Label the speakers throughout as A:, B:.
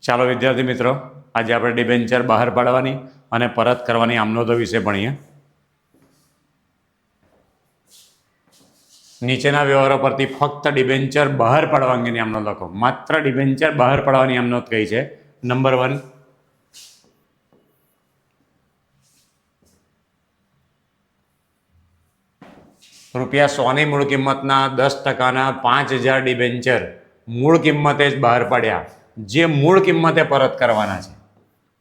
A: ચાલો વિદ્યાર્થી મિત્રો, આજે આપણે ડિબેન્ચર બહાર પાડવાની અને પરત કરવાની આમનોંધો વિશે ભણીએ. નીચેના વ્યવહારો પરથી ફક્ત ડિબેન્ચર બહાર પાડવા અંગેની આમનોંધ લખો. માત્ર ડિબેન્ચર બહાર પાડવાની આમનોંધ કઈ છે? નંબર 1, ₹100 ની મૂળ કિંમતના 10%ના 5,000 ડિબેન્ચર મૂળ કિંમતે જ બહાર પાડ્યા, જે મૂળ કિંમતે પરત કરવાના છે.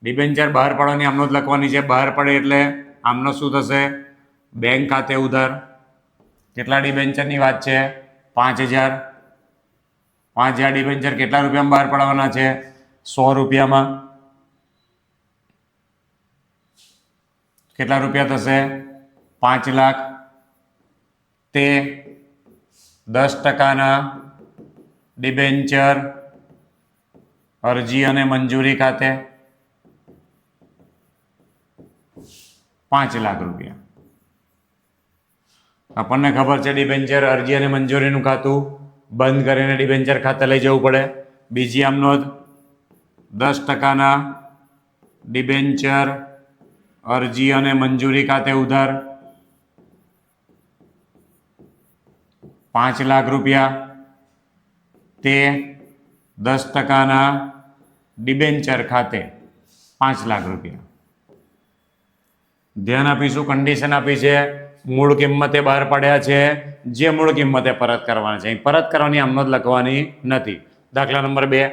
A: ડિબેન્ચર બહાર પાડવાની આમનોંધ લખવાની છે. બહાર પડે એટલે આમનો શું થશે? બેંક ખાતે ઉધાર. કેટલા ડિબેન્ચરની વાત છે? 5,000. 5,000 ડિબેન્ચર કેટલા રૂપિયામાં બહાર પાડવાના છે? 100 રૂપિયામાં. કેટલા રૂપિયા થશે? 5 લાખ. તે 10%ના ડિબેન્ચર અરજી અને મંજૂરી ખાતે 5 લાખ રૂપિયા. આપણને ખબર છે ડિબેન્ચર અરજી અને મંજૂરીનું ખાતું બંધ કરીને ડિબેન્ચર ખાતે લઈ જવું પડે. બીજી આમનોંધ, 10%ના ડિબેન્ચર અરજી અને મંજૂરી ખાતે ઉધાર 5 લાખ રૂપિયા. તે 10%ના ડિબેન્ચર ખાતે 5 લાખ રૂપિયા. ધ્યાન આપીશું, કન્ડિશન આપી છે, મૂળ કિંમતે બહાર પાડ્યા છે, જે મૂળ કિંમતે પરત કરવાના છે. પરત કરવાની આમનોંધ લખવાની નથી. દાખલા નંબર 2,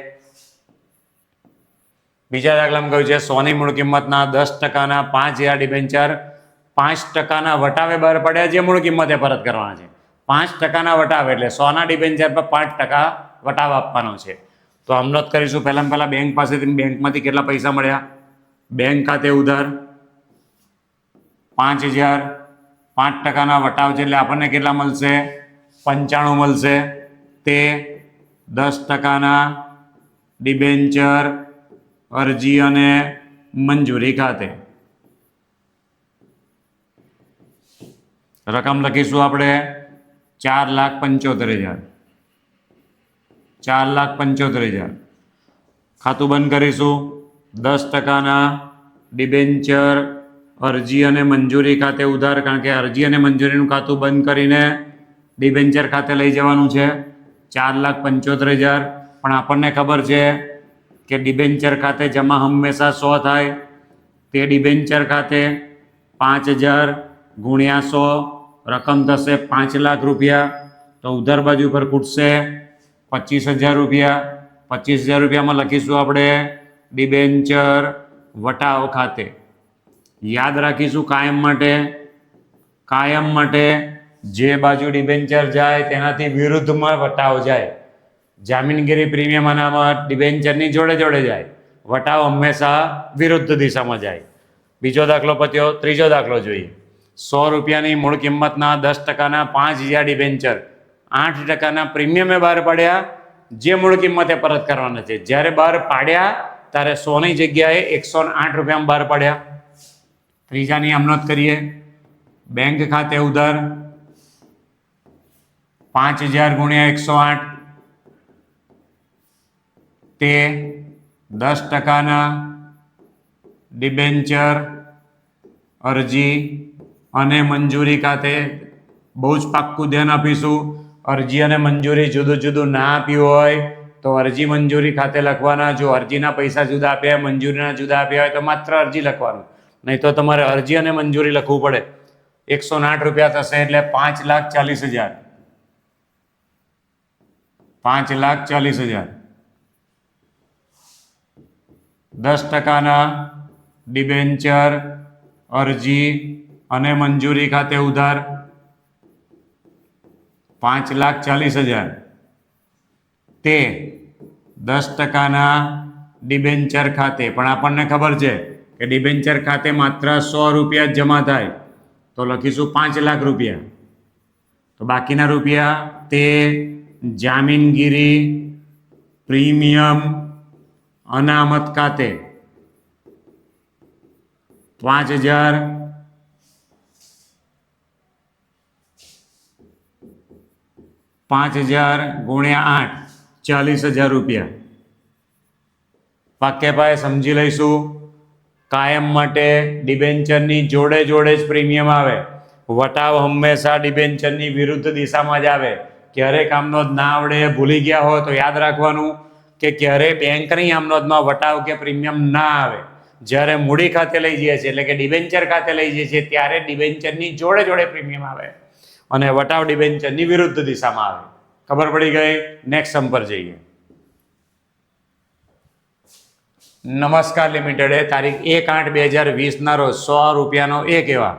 A: બીજા દાખલામાં કહ્યું છે 100 ની મૂળ કિંમતના 10%ના 5,000 ડિબેન્ચર 5%ના વટાવે બહાર પડ્યા, જે મૂળ કિંમતે પરત કરવાના છે. 5%ના વટાવે એટલે 100ના ડિબેન્ચર પર 5% વટાવ આપવાનો છે. તો આમનોંધ કરીશું. પહેલા બેંક પાસેથી, બેંકમાંથી કેટલા પૈસા મળ્યા? બેંક ખાતે ઉધાર 5,000. 5%ના વટાવ છે એટલે આપણને કેટલા મળશે? 95 મળશે. તે 10%ના ડિબેન્ચર અરજી અને મંજૂરી ખાતે. રકમ લખીશું આપણે 4,75,000. 4,75,000. ખાતું બંધ કરીશું. 10%ના ડિબેન્ચર અરજી અને મંજૂરી ખાતે ઉધાર, કારણ કે અરજી અને મંજૂરીનું ખાતું બંધ કરીને ડિબેન્ચર ખાતે લઈ જવાનું છે. 4,75,000. પણ આપણને ખબર છે કે ડિબેન્ચર ખાતે જમા હંમેશા 100 થાય. તે ડિબેન્ચર ખાતે 5,000 ગુણ્યા 100 રકમ થશે 5 લાખ રૂપિયા. તો ઉધાર બાજુ પર ખૂટશે 25,000 રૂપિયા. 25,000 રૂપિયામાં લખીશું આપણે ડિબેન્ચર વટાવ ખાતે. યાદ રાખીશું કાયમ માટે જે બાજુ ડિબેન્ચર જાય તેનાથી વિરુદ્ધમાં વટાવ જાય. જામીનગીરી પ્રીમિયમ અનામત ડિબેન્ચરની જોડે જાય. વટાવ હંમેશા વિરુદ્ધ દિશામાં જાય. બીજો દાખલો પત્યો. ત્રીજો દાખલો જોઈએ. 100 રૂપિયાની મૂળ કિંમતના 10%ના 5,000 ડિબેન્ચર 8%ના પ્રીમિયમે બહાર પાડ્યા, જે મૂળ કિંમતે પરત કરવાના છે. જ્યારે બહાર પાડ્યા ત્યારે 100ની જગ્યાએ 108 રૂપિયામાં બહાર પાડ્યા. ત્રીજાની આમનોંધ કરીએ. બેંક ખાતે ઉધાર 5,000 ગુણ્યા 108. તે 10%ના ડિબેન્ચર અરજી અને મંજૂરી ખાતે. બહુ જ પાક્કું ધ્યાન આપીશું. અરજી અને મંજૂરી જુદું ના આપ્યું હોય તો અરજી મંજૂરી ખાતે લખવાના. જો અરજીના પૈસા જુદા આપ્યા, મંજૂરીના જુદા આપ્યા હોય તો માત્ર અરજી લખવાનું, નહીં તો તમારે અરજી અને મંજૂરી લખવું પડે. 108 રૂપિયા થશે એટલે 5,40,000. 5,40,000. 10%ના ડિબેન્ચર અરજી અને મંજૂરી ખાતે ઉધાર 5,40,000. તે 10%ના ડિબેન્ચર ખાતે. પણ આપણને ખબર છે કે ડિબેન્ચર ખાતે માત્ર 100 રૂપિયા જ જમા થાય, તો લખીશું 5 લાખ રૂપિયા. તો બાકીના રૂપિયા તે જામીનગીરી પ્રીમિયમ અનામત ખાતે 5,000. 5,000 ગુણ્યા 8 40,000 રૂપિયા. વાક્ય પાસે સમજી લઈશું. કાયમ માટે ડિબેન્ચરની જોડે જોડે જ પ્રીમિયમ આવે. વટાવ હંમેશા ડિબેન્ચરની વિરુદ્ધ દિશામાં જ આવે. ક્યારેક આમનોંધ ના આવડે, ભૂલી ગયા હોય તો યાદ રાખવાનું કે ક્યારે બેંકની આમનોંધમાં વટાવ કે પ્રીમિયમ ના આવે. જ્યારે મૂડી ખાતે લઈ જઈએ છીએ એટલે કે ડિબેન્ચર ખાતે લઈ જઈએ છીએ ત્યારે ડિબેન્ચરની જોડે જોડે પ્રીમિયમ આવે અને વટાવ ડિબેન્ચરની વિરુદ્ધ દિશામાં આવે. ખબર પડી ગઈ? નેક્સ્ટ સમ પર જઈએ. નમસ્કાર લિમિટેડે તારીખ 1/8/2020 રોજ 100 રૂપિયાનો એક એવા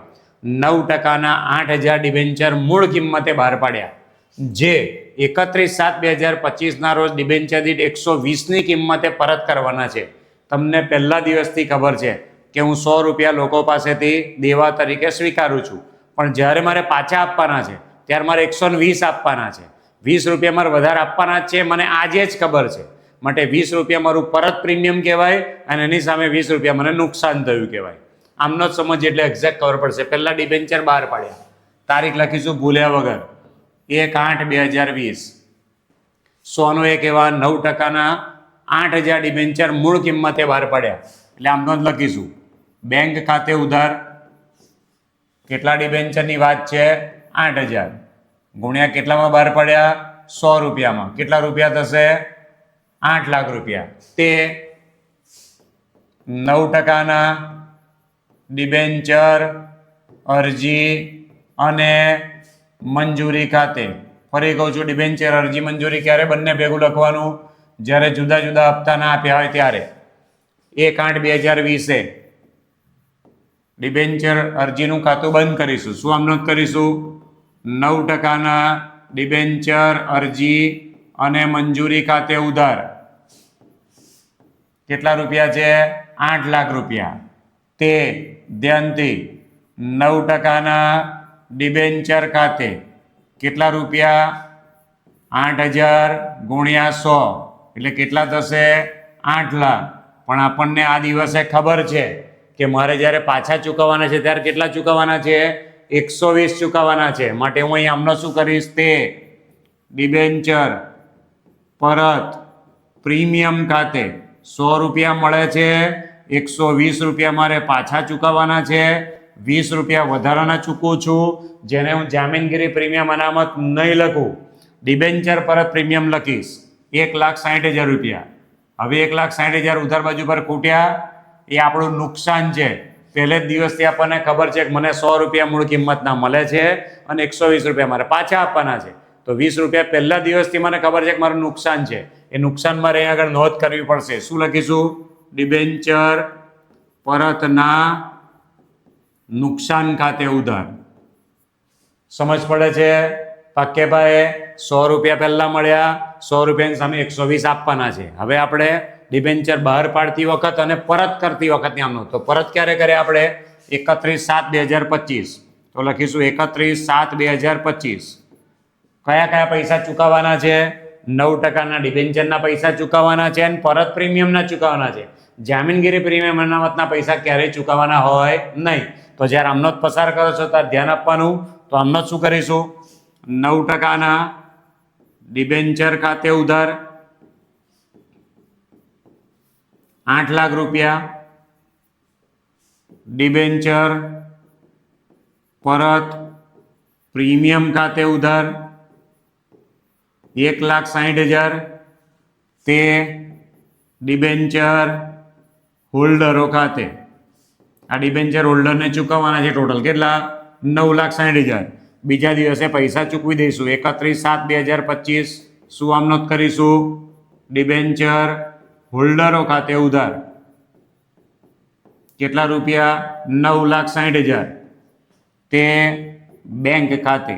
A: 9% 8,000 ડિબેન્ચર મૂળ કિંમતે બહાર પાડ્યા, જે 31/7/2025 રોજ ડિબેન્ચર દીઠ 120ની કિંમતે પરત કરવાના છે. તમને પહેલા દિવસથી ખબર છે કે હું 100 રૂપિયા લોકો પાસેથી દેવા તરીકે સ્વીકારું છું, પણ જ્યારે મારે પાછા આપવાના છે ત્યારે મારે 120 આપવાના છે. 20 રૂપિયા મારે વધારે આપવાના જ છે, મને આજે જ ખબર છે. માટે 20 રૂપિયા મારું પરત પ્રીમિયમ કહેવાય અને એની સામે 20 રૂપિયા મને નુકસાન થયું કહેવાય. આમનો જ સમજ એટલે એક્ઝેક્ટ ખબર પડશે. પહેલા ડિબેન્ચર બહાર પાડ્યા, તારીખ લખીશું ભૂલ્યા વગર 1/8/2020. 100નો એક એવા 9%ના 8,000 ડિબેન્ચર મૂળ કિંમતે બહાર પાડ્યા એટલે આમનો જ લખીશું. બેંક ખાતે ઉધાર કેટલા ડિબેન્ચરની વાત છે? 8,000 ગુણ્યા કેટલામાં બહાર પડ્યા? 100 રૂપિયામાં. કેટલા રૂપિયા થશે? 8 લાખ રૂપિયા. તે 9%ના ડિબેન્ચર અરજી અને મંજૂરી ખાતે. ફરી કહું છું, ડિબેન્ચર અરજી મંજૂરી ક્યારે બંને ભેગું લખવાનું? જ્યારે જુદા જુદા હપ્તા ના આપ્યા હોય ત્યારે. 1/8/2020 ડિબેન્ચર અરજીનું ખાતું બંધ કરીશું. શું આમનો કરીશું? 9%ના ડિબેન્ચર અરજી અને મંજૂરી ખાતે ઉધાર કેટલા રૂપિયા છે? 8 લાખ રૂપિયા. તે ધ્યાનથી 9%ના ડિબેન્ચર ખાતે કેટલા રૂપિયા? 8,000 ગુણ્યા 100 એટલે કેટલા થશે? 8 લાખ. પણ આપણને આ દિવસે ખબર છે કે મારે જ્યારે પાછા ચૂકવવાના છે ત્યારે કેટલા ચૂકવવાના છે? 120 ચૂકવવાના છે. માટે હું અહીં આમનો શું કરીશ? તે ડિબેન્ચર પરત પ્રીમિયમ ખાતે 100 રૂપિયા મળે છે, 120 રૂપિયા મારે પાછા ચૂકવવાના છે, 20 રૂપિયા વધારાના ચૂકવું છું, જેને હું જામીનગીરી પ્રીમિયમ અનામત નહીં લખું, ડિબેન્ચર પરત પ્રીમિયમ લખીશ 1,60,000 રૂપિયા. હવે 1,60,000 ઉધાર બાજુ પર ખૂટ્યા, એ આપણું નુકસાન છે. પહેલે જ દિવસથી આપણને ખબર છે કે મને 100 રૂપિયા મૂળ કિંમતના મળે છે અને 120 રૂપિયા મારે પાછા આપવાના છે. તો 20 રૂપિયા પહેલા દિવસથી મને ખબર છે કે મારું નુકસાન છે. એ નુકસાન મારે અહીં આગળ નોંધ કરવી પડશે. શું લખીશું? ડિબેન્ચર પરતના નુકસાન ખાતે ઉધાર. સમજ પડે છે? પાક્કેભાઈ 100 રૂપિયા પહેલા મળ્યા, 100 રૂપિયાની સામે 120 આપવાના છે. હવે આપણે ડિબેન્ચર બહાર પાડતી વખત અને પરત કરતી વખતની આમનો તો પરત ક્યારે કરે આપણે? 31/7/2025. તો લખીશું 31/7/2025. કયા કયા પૈસા ચૂકવવાના છે? 9%ના ડિબેન્ચરના પૈસા ચૂકવવાના છે અને પરત પ્રીમિયમના ચૂકવવાના છે. જામીનગીરી પ્રીમિયમ અનામતના પૈસા ક્યારેય ચૂકવવાના હોય નહીં. તો જ્યારે આમનો જ પસાર કરો છો ત્યારે ધ્યાન આપવાનું. તો આમનો શું કરીશું? 9%ના ડિબેન્ચર ખાતે ઉધાર 8 લાખ રૂપિયા, ડિબેન્ચર પરત પ્રીમિયમ ખાતે ઉધાર 1,60,000. તે ડિબેન્ચર હોલ્ડરો ખાતે. આ ડિબેન્ચર હોલ્ડરને ચૂકવવાના છે ટોટલ કેટલા? 9,60,000. બીજા દિવસે પૈસા ચૂકવી દઈશું 31/7/2025. શું આમનો કરીશું? ડિબેન્ચર હોલ્ડરો ખાતે ઉધાર કેટલા રૂપિયા? 9,60,000. તે બેંક ખાતે.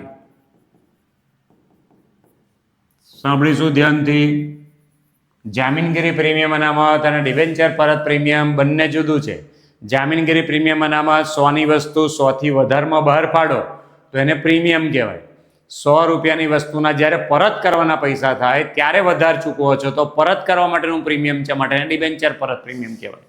A: સાંભળીશું ધ્યાનથી. જામીનગીરી પ્રીમિયમ અનામત અને ડિબેન્ચર પરત પ્રીમિયમ બંને જુદું છે. જામીનગીરી પ્રીમિયમ અનામત 100ની વસ્તુ 100થી વધારમાં બહાર પાડો તો એને પ્રીમિયમ કહેવાય. 100 રૂપિયાની વસ્તુના જ્યારે પરત કરવાના પૈસા થાય ત્યારે વધારે ચૂકવો છો તો પરત કરવા માટેનું પ્રીમિયમ છે, માટે ડિબેન્ચર પરત પ્રીમિયમ કહેવાય.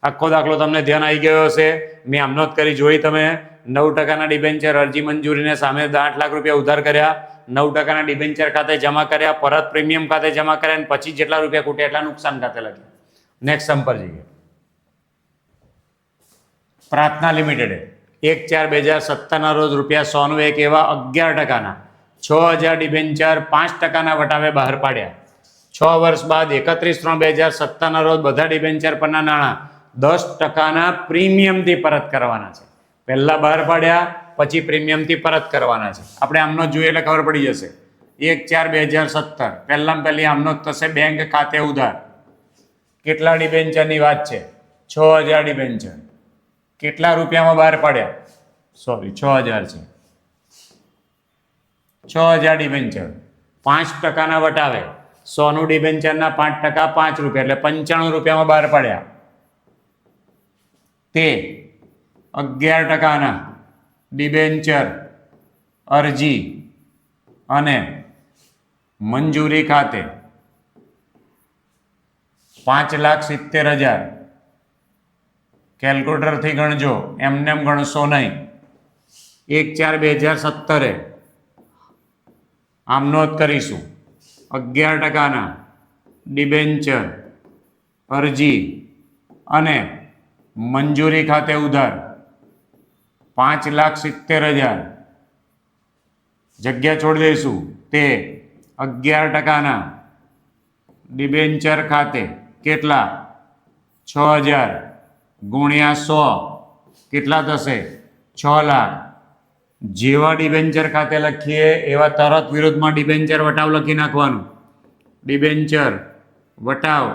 A: આખો દાખલો તમને ધ્યાન આવી ગયો હશે. મેં આમનો જ કરી જોઈ. તમે 9%ના ડિબેન્ચર અરજી મંજૂરીને સામે 8 લાખ રૂપિયા ઉધાર કર્યા, 9%ના ડિબેન્ચર ખાતે જમા કર્યા, પરત પ્રીમિયમ ખાતે જમા કર્યા અને પછી જેટલા રૂપિયા ખૂટ્યા એટલા નુકસાન ખાતે લખ્યા. નેક્સ્ટ સમ પર જઈએ. પ્રાર્થના લિમિટેડે 1/4/2017 રોજ ₹100 નું એક એવા 11% 6000 ડિબેન્ચર 5% વટાવે બહાર પાડ્યા. 6 વર્ષ બાદ 31/3/2017 રોજ બધા ડિબેન્ચર પરના નાણાં 10% પ્રીમિયમથી પરત કરવાના છે. પહેલા બહાર પાડ્યા, પછી પ્રીમિયમથી પરત કરવાના છે. આપણે આમનો જોઈએ એટલે ખબર પડી જશે. 1/4/2017 પહેલી આમનો જ થશે બેંક ખાતે ઉધાર. કેટલા ડિબેન્ચરની વાત છે? 6000 ડિબેન્ચર. કેટલા રૂપિયામાં બહાર પાડ્યા? સોરી, 6000 છે. 6000 ડિબેન્ચર 5%ના વટાવે. 100 નું ડિબેન્ચરના 5% ₹5 એટલે ₹95 બહાર પાડ્યા. તે 11%ના ડિબેન્ચર અરજી અને મંજૂરી ખાતે 5,70,000. કેલ્ક્યુલેટરથી ગણજો, એમને એમ ગણશો નહીં. 1/4/2017 આમનો જ કરીશું. 11%ના ડિબેન્ચર અરજી અને મંજૂરી ખાતે ઉધાર 5,70,000. જગ્યા છોડી દઈશું. તે 11%ના ડિબેન્ચર ખાતે કેટલા? 6000 ગુણ્યા 100 કેટલા થશે? 6 લાખ. જેવા ડિબેન્ચર ખાતે લખીએ એવા તરત વિરુદ્ધમાં ડિબેન્ચર વટાવ લખી નાખવાનું. ડિબેન્ચર વટાવ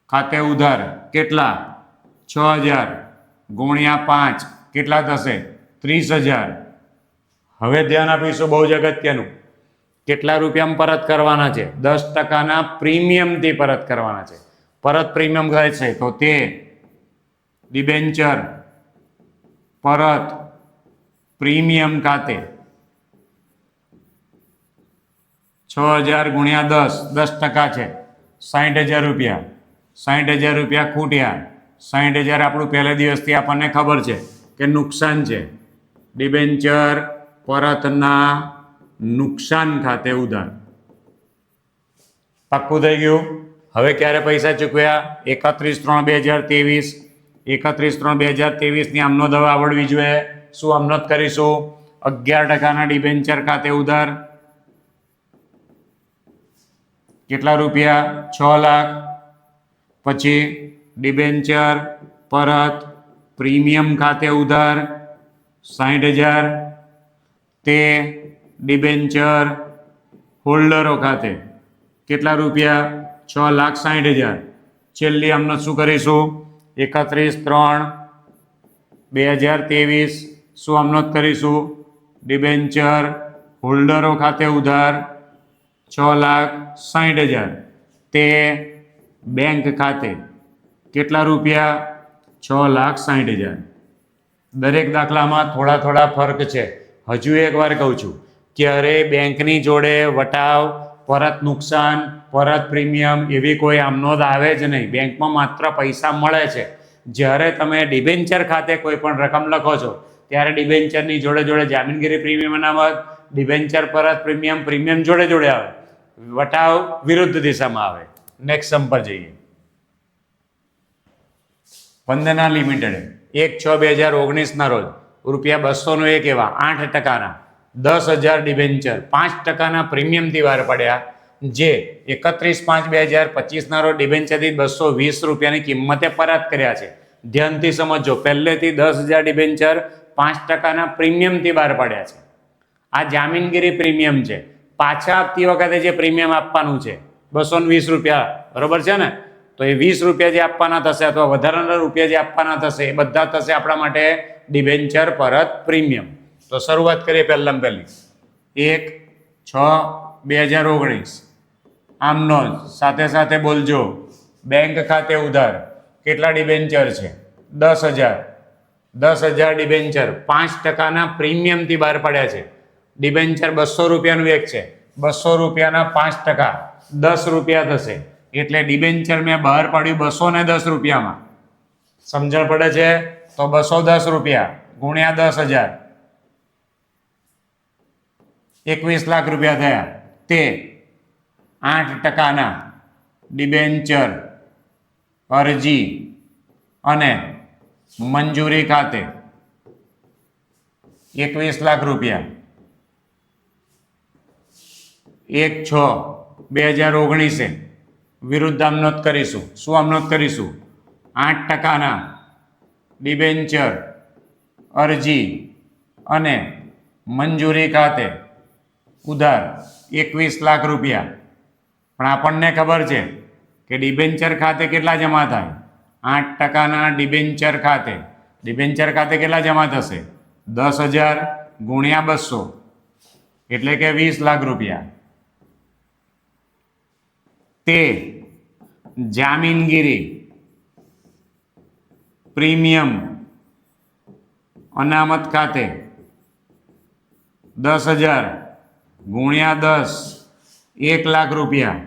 A: ખાતે ઉધાર કેટલા? 6000 ગુણ્યા 5 કેટલા થશે? 30,000. હવે ધ્યાન આપીશું, બહુ જ અગત્યનું. કેટલા રૂપિયામાં પરત કરવાના છે? 10%ના પ્રીમિયમથી પરત કરવાના છે. પરત પ્રીમિયમ કહે છે તો તે ડિબેન્ચર પરત પ્રીમિયમ ખાતે 6000 ગુણ્યા 10% છે 60,000 રૂપિયા. 60,000 રૂપિયા ખૂટ્યા. 60,000 આપણું પહેલે દિવસથી આપણને ખબર છે કે નુકસાન છે. ડિબેન્ચર પરતના નુકસાન ખાતે ઉધાર. પાક્કું થઈ ગયું. હવે ક્યારે પૈસા ચૂકવ્યા? 31/3/2023. 31/3/2023 ની આમનો દવા આવડવી જોઈએ. શું આમનો જ કરીશું? 11%ના ડિબેન્ચર ખાતે ઉધાર કેટલા રૂપિયા? 6 લાખ. પછી ડિબેન્ચર પરત પ્રીમિયમ ખાતે ઉધાર 60,000. તે ડિબેન્ચર હોલ્ડરો ખાતે કેટલા રૂપિયા? 6,60,000. છેલ્લી આમનો શું કરીશું? 31/3/2023 શું આમનો જ કરીશું? ડિબેન્ચર હોલ્ડરો ખાતે ઉધાર 6,60,000. તે બેંક ખાતે કેટલા રૂપિયા? 6,60,000. દરેક દાખલામાં થોડા થોડા ફરક છે. હજુ એકવાર કહું છું કે અરે બેંકની જોડે વટાવ, પરત નુકસાન, પરત પ્રીમિયમ એવી કોઈ આમનો જ આવે જ નહીં. બેંકમાં માત્ર પૈસા મળે છે. જ્યારે તમે ડિબેન્ચર ખાતે કોઈ પણ રકમ લખો છો ત્યારે ડિબેન્ચરની જોડે જોડે જામીનગીરી પ્રીમિયમ અનામત, ડિબેન્ચર પરત પ્રીમિયમ જોડે જોડે આવે. વટાવ વિરુદ્ધ દિશામાં આવે. નેક્સ્ટ સમ પર જઈએ. વંદના લિમિટેડે 1/6/2019 રોજ ₹200 નું એક એવા 8%ના 10,000 ડિબેન્ચર 5%ના પ્રીમિયમથી બહાર પડ્યા. જે 31/5/2025 રોજ ડિબેન્ચરથી ₹220 કિંમતે પરત કર્યા છે. ધ્યાનથી સમજો. પહેલેથી 10,000 ડિબેન્ચર 5%ના પ્રીમિયમથી બહાર પડ્યા છે. આ જામીનગીરી પ્રીમિયમ છે. પાછા આપતી વખતે જે પ્રીમિયમ આપવાનું છે ₹220, બરોબર છે ને? તો એ ₹20 જે આપવાના થશે અથવા વધારાના રૂપિયા જે આપવાના થશે એ બધા થશે આપણા માટે ડિબેન્ચર પરત પ્રીમિયમ. તો શરૂઆત કરીએ પહેલામાં પહેલી. 1/6/2019 આમનો સાથે સાથે બોલજો. બેંક ખાતે ઉધાર કેટલા ડિબેન્ચર છે? 10,000. 10,000 ડિબેન્ચર 5%ના પ્રીમિયમથી બહાર પડ્યા છે. ડિબેન્ચર ₹200 એક છે. ₹200ના 5% ₹10 થશે. એટલે ડિબેન્ચર મેં બહાર પાડ્યું ₹210. સમજણ પડે છે? તો ₹210 ગુણ્યા 10,000 21 લાખ રૂપિયા થયા. તે 8%ના ડિબેન્ચર અરજી અને મંજૂરી ખાતે 21 લાખ રૂપિયા 1/6/2019 વિરુદ્ધ આમ નોંધ કરીશું. શું આમ નોંધ કરીશું? 8% ડિબેન્ચર અરજી અને મંજૂરી ખાતે ઉધાર 21 લાખ રૂપિયા. પણ આપણને ખબર છે કે ડિબેન્ચર ખાતે કેટલા જમા થાય? 8%ના ડિબેન્ચર ખાતે કેટલા જમા થશે? 10,000 ગુણ્યા 200 એટલે કે 20 લાખ રૂપિયા. તે જામીનગીરી પ્રીમિયમ અનામત ખાતે 10,000 ગુણ્યા 10 1 લાખ રૂપિયા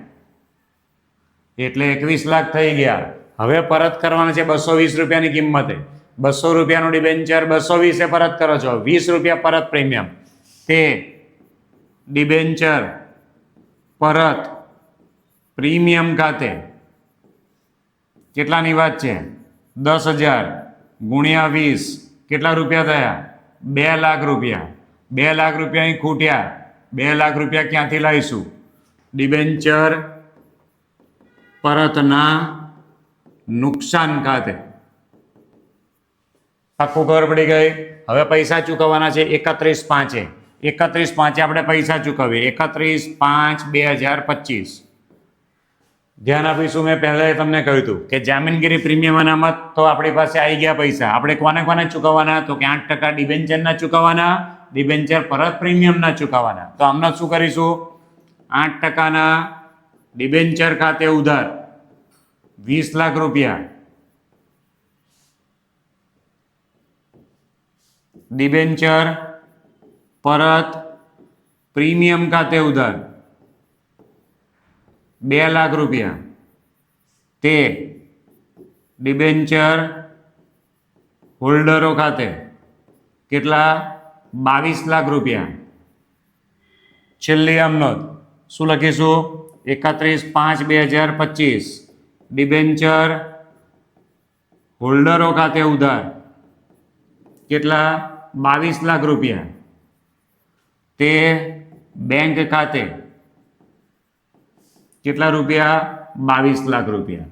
A: એટલે 21 લાખ થઈ ગયા. હવે પરત કરવાના છે 220 રૂપિયાની કિંમતે. 200 રૂપિયાનું ડિબેન્ચર 220 પરત કરો છો, 20 રૂપિયા પરત પ્રીમિયમ. તે ડિબેન્ચર પરત પ્રીમિયમ ખાતે કેટલાની વાત છે? 10,000 ગુણ્યા 20 કેટલા રૂપિયા થયા? 2 લાખ રૂપિયા. 2 લાખ રૂપિયા અહીં ખૂટ્યા. 2 લાખ રૂપિયા ક્યાંથી લાવીશું? ડિબેન્ચર પરતના નુકસાન ખાતે. આખું ખબર પડી ગઈ. હવે પૈસા ચૂકવવાના છે 31/5. 31/5 આપણે પૈસા ચૂકવીએ. 31/5/2025. ધ્યાન આપીશું. મેં પહેલા તમને કહ્યું હતું કે જામીનગીરી પ્રીમિયમ અનામત તો આપણી પાસે આવી ગયા પૈસા. આપણે કોને કોને ચૂકવવાના? તો કે 8% ડિબેન્ચરના ચૂકવવાના, ડિબેન્ચર પરત પ્રીમિયમના ચૂકવવાના. તો આમના શું કરીશું? 8%ના ડિબેન્ચર ખાતે ઉધાર 20 લાખ રૂપિયા, ડિબેન્ચર પરત પ્રીમિયમ ખાતે ઉધાર 2 લાખ રૂપિયા. તે ડિબેન્ચર હોલ્ડરો ખાતે કેટલા? 22 લાખ રૂપિયા. છેલ્લી આમ નોંધ શું લખીશું? 31/5/2025 ડિબેન્ચર હોલ્ડરો ખાતે ઉધાર કેટલા? 22 લાખ રૂપિયા. તે બેંક ખાતે કેટલા રૂપિયા? 22 લાખ રૂપિયા.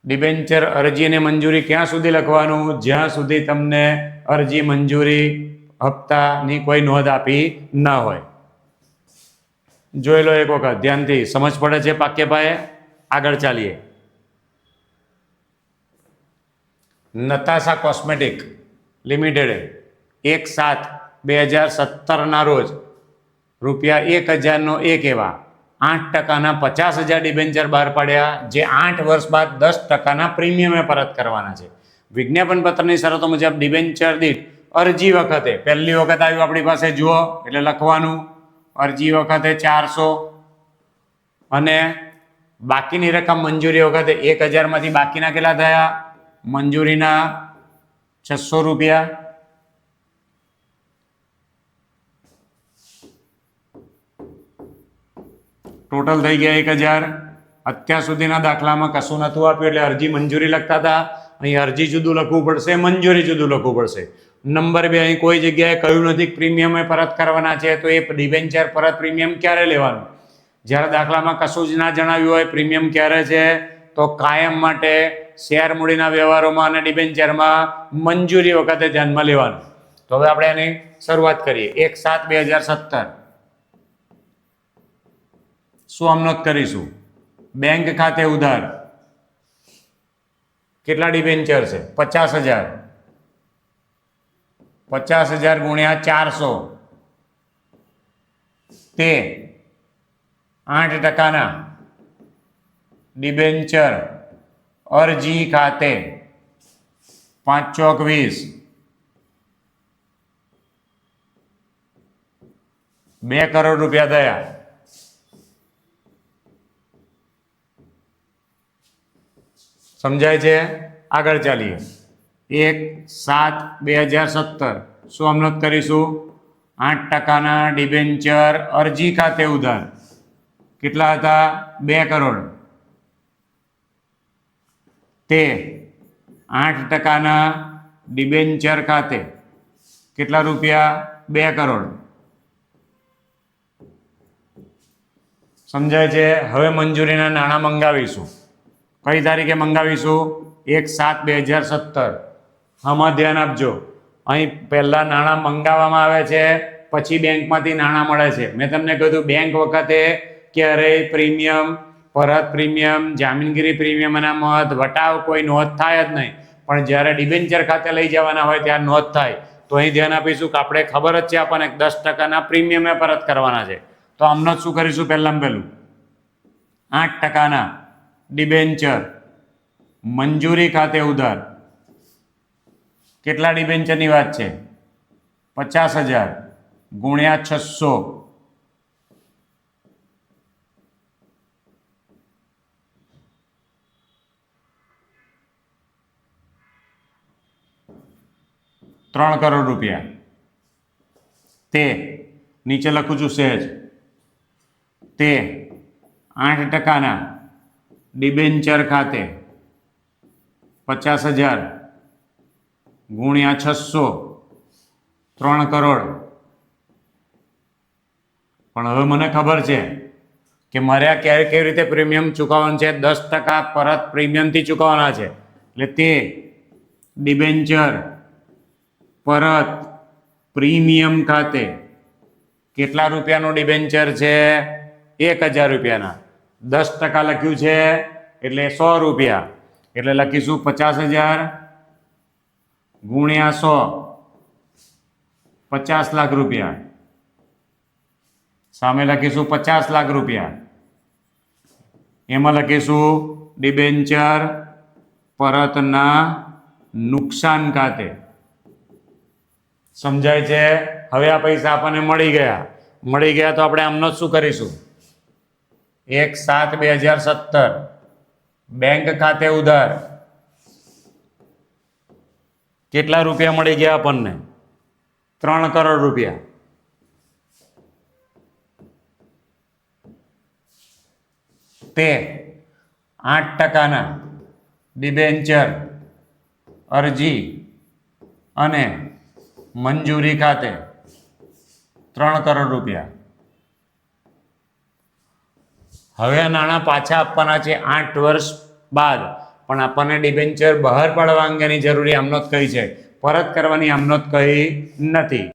A: ડિબેન્ચર અરજી અને મંજૂરી ક્યાં સુધી લખવાનું? જ્યાં સુધી તમને અરજી મંજૂરી હપ્તાની કોઈ નોંધ આપી ન હોય. જોઈ લો એક વખત ધ્યાનથી, સમજ પડે છે પાક્ય પાયે? આગળ ચાલીએ. નતાશા કોસ્મેટિક લિમિટેડે 1/7/2017 રોજ ₹1,000નો એક એવા 8%ના 50,000 ડિબેન્ચર બહાર પાડ્યા, જે 8 વર્ષ બાદ 10%ના પ્રીમિયમે પરત કરવાના છે. વિજ્ઞાપન પત્રની શરતો મુજબ ડિબેન્ચર દીઠ અરજી વખતે પહેલી વખત આવ્યું આપણી પાસે, જુઓ એટલે લખવાનું અરજી વખતે 400 અને બાકીની રકમ મંજૂરી વખતે 1,000માંથી બાકીના કેટલા થયા? મંજૂરીના 600 રૂપિયા. ટોટલ થઈ ગયા 1,000. અત્યાર સુધીના દાખલામાં કશું નતું આપ્યું એટલે અરજી મંજૂરી લખતા હતા. અહીં અરજી જુદું લખવું પડશે, મંજૂરી જુદું લખવું પડશે. નંબર 2, અહીં કોઈ જગ્યાએ કહ્યું નથી પ્રીમિયમે પરત કરવાના છે, તો એ ડિબેન્ચર પરત પ્રીમિયમ ક્યારે લેવાનું? જ્યારે દાખલામાં કશું જ ના જણાવ્યું હોય પ્રીમિયમ ક્યારે છે, તો કાયમ માટે શેર મૂડીના વ્યવહારોમાં અને ડિબેન્ચરમાં મંજૂરી વખતે ધ્યાનમાં લેવાનું. તો હવે આપણે એની શરૂઆત કરીએ. 1/7/2017 શું આમ નોંધ કરીશું? બેંક ખાતે ઉધાર કેટલા ડિબેન્ચર છે? 50,000. 50,000 ગુણ્યા 400 તે 8%ના ડિબેન્ચર અરજી ખાતે 5/4/20 2 કરોડ રૂપિયા થયા. સમજાય છે? આગળ ચાલીએ. 1/7/2017 શું આમ નોંધ કરીશું? 8%ના ડિબેન્ચર અરજી ખાતે ઉધાર કેટલા હતા? 2 કરોડ. તે 8% ડિબેન્ચર ખાતે કેટલા રૂપિયા? 2 કરોડ. સમજાય છે? હવે મંજૂરીના નાણાં મંગાવીશું. કઈ તારીખે મંગાવીશું? 1/7/2017. આમાં ધ્યાન આપજો. અહીં પહેલા નાણાં મંગાવવામાં આવે છે, પછી બેંકમાંથી નાણાં મળે છે. મેં તમને કહ્યું બેંક વખતે ક્યારેય પ્રીમિયમ, પરત પ્રીમિયમ, જામીનગીરી પ્રીમિયમ અને મહદ વટાવ કોઈ નોંધ થાય જ નહીં. પણ જ્યારે ડિબેન્ચર ખાતે લઈ જવાના હોય ત્યારે નોંધ થાય. તો અહીં ધ્યાન આપીશું કે આપણે ખબર જ છે આપણને 10%ના પ્રીમિયમે પરત કરવાના છે. તો આમનો શું કરીશું? પહેલામાં પહેલું 8%ના ડિબેન્ચર મંજૂરી ખાતે ઉધાર. કેટલા ડિબેન્ચરની વાત છે? 50,000 ગુણ્યા 600. ₹3 કરોડ. તે નીચે લખું છું સહેજ. તે 8%ના ડિબેન્ચર ખાતે 50,000 ગુણ્યા 600 3 કરોડ. પણ હવે મને ખબર છે કે મારે આ કેવી રીતે પ્રીમિયમ ચૂકવવાનું છે? 10% પરત પ્રીમિયમથી ચૂકવવાના છે. એટલે તે ડિબેન્ચર પરત પ્રીમિયમ ખાતે કેટલા રૂપિયાનું ડિબેન્ચર છે? 1,000 રૂપિયાના. 10% લખ્યું છે એટલે 100 રૂપિયા. એટલે લખીશું 50,000 ગુણ્યા 100, 50 લાખ રૂપિયા. સામે લખીશું 50 લાખ રૂપિયા. એમાં લખીશું ડિબેન્ચર પરતના નુકસાન ખાતે. સમજાય છે? હવે આ પૈસા આપણને મળી ગયા તો આપણે આમનો શું કરીશું? 1/7/2017 બેંક ખાતે ઉધાર. કેટલા રૂપિયા મળી ગયા આપણને? 3 કરોડ રૂપિયા. તે 8%ના ડિબેન્ચર અરજી અને મંજૂરી ખાતે 3 કરોડ રૂપિયા. હવે આ નાણાં પાછા આપવાના છે 8 વર્ષ બાદ. પણ આપણને ડિબેન્ચર બહાર પાડવા અંગેની જરૂરી આમનોંધ કહી છે, પરત કરવાની આમનોંધ કહી નથી.